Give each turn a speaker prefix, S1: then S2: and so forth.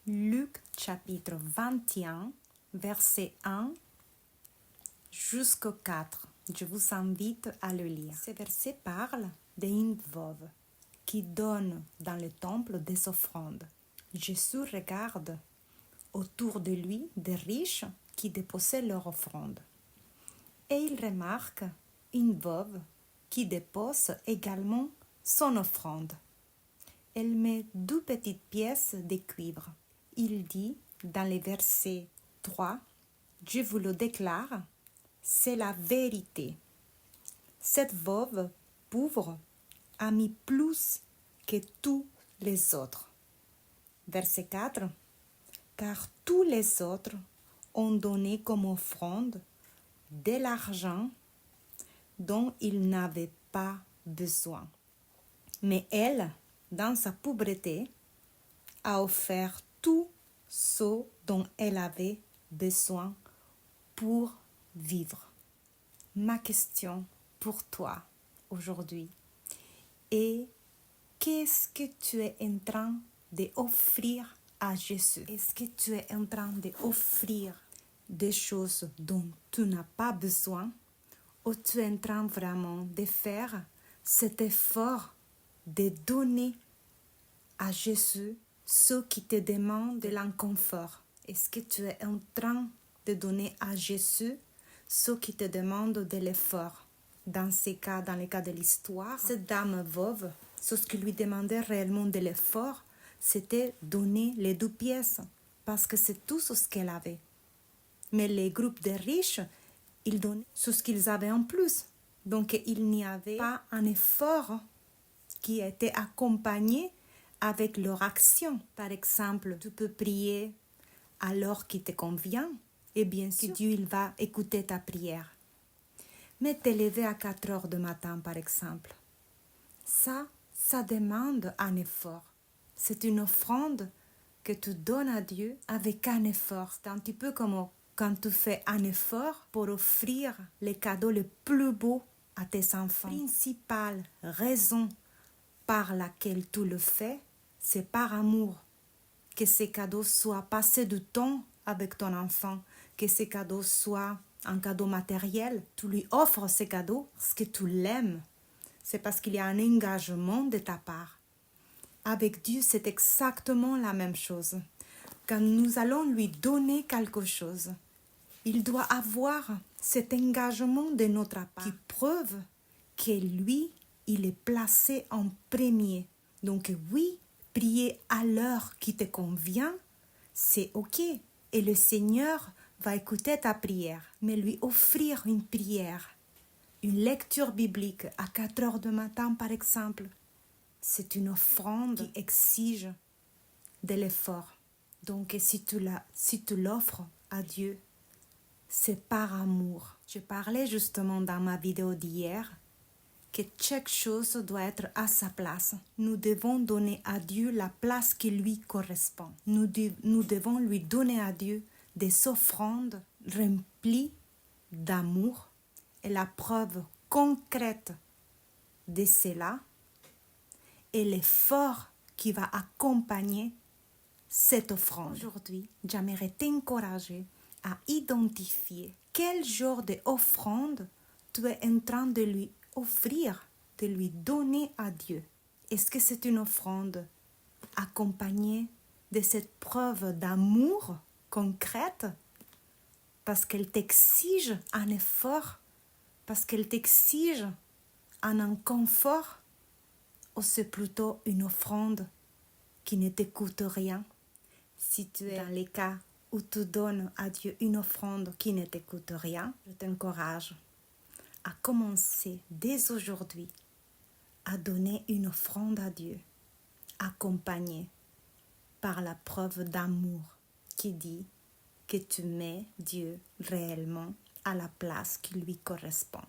S1: Luc chapitre 21, verset 1 jusqu'au 4. Je vous invite à le lire. Ce verset parle d'une veuve qui donne dans le temple des offrandes. Jésus regarde autour de lui des riches qui déposaient leurs offrandes. Et il remarque une veuve qui dépose également son offrande. Elle met 2 petites pièces de cuivre. Il dit dans le verset 3, « Je vous le déclare, c'est la vérité. Cette veuve pauvre a mis plus que tous les autres. » Verset 4, « Car tous les autres ont donné comme offrande de l'argent dont ils n'avaient pas besoin. Mais elle, dans sa pauvreté, a offert tout ce dont elle avait besoin pour vivre. » Ma question pour toi aujourd'hui est: qu'est-ce que tu es en train d'offrir à Jésus? Est-ce que tu es en train d'offrir des choses dont tu n'as pas besoin, ou tu es en train vraiment de faire cet effort de donner à Jésus ce qui te demande de l'inconfort? Est-ce que tu es en train de donner à Jésus ce qui te demande de l'effort? Dans ces cas, dans le cas de l'histoire, cette dame veuve, ce qui lui demandait réellement de l'effort, c'était donner les 2 pièces, parce que c'est tout ce qu'elle avait. Mais les groupes de riches, ils donnaient ce qu'ils avaient en plus. Donc il n'y avait pas un effort qui était accompagné avec leur action. Par exemple, tu peux prier à l'heure qui te convient, et bien sûr, Dieu il va écouter ta prière. Mais te lever à 4 heures du matin, par exemple, ça demande un effort. C'est une offrande que tu donnes à Dieu avec un effort. C'est un petit peu comme quand tu fais un effort pour offrir les cadeaux les plus beaux à tes enfants. La principale raison par laquelle tu le fais, c'est par amour. Que ces cadeaux soient passés du temps avec ton enfant, que ces cadeaux soient un cadeau matériel. Tu lui offres ces cadeaux parce que tu l'aimes. C'est parce qu'il y a un engagement de ta part. Avec Dieu, c'est exactement la même chose. Quand nous allons lui donner quelque chose, il doit avoir cet engagement de notre part qui prouve que lui, il est placé en premier. Donc oui, prier à l'heure qui te convient, c'est ok. Et le Seigneur va écouter ta prière. Mais lui offrir une prière, une lecture biblique à 4 heures du matin, par exemple, c'est une offrande qui exige de l'effort. Donc si tu l'offres à Dieu, c'est par amour. Je parlais justement dans ma vidéo d'hier que chaque chose doit être à sa place. Nous devons donner à Dieu la place qui lui correspond. Nous devons lui donner à Dieu des offrandes remplies d'amour. Et la preuve concrète de cela est l'effort qui va accompagner cette offrande. Aujourd'hui, j'aimerais t'encourager à identifier quel genre d'offrande tu es en train de lui offrir, de lui donner à Dieu. Est-ce que c'est une offrande accompagnée de cette preuve d'amour concrète parce qu'elle t'exige un effort, parce qu'elle t'exige un inconfort, ou c'est plutôt une offrande qui ne te coûte rien? Si tu es dans les cas où tu donnes à Dieu une offrande qui ne te coûte rien, je t'encourage à commencer dès aujourd'hui à donner une offrande à Dieu, accompagnée par la preuve d'amour qui dit que tu mets Dieu réellement à la place qui lui correspond.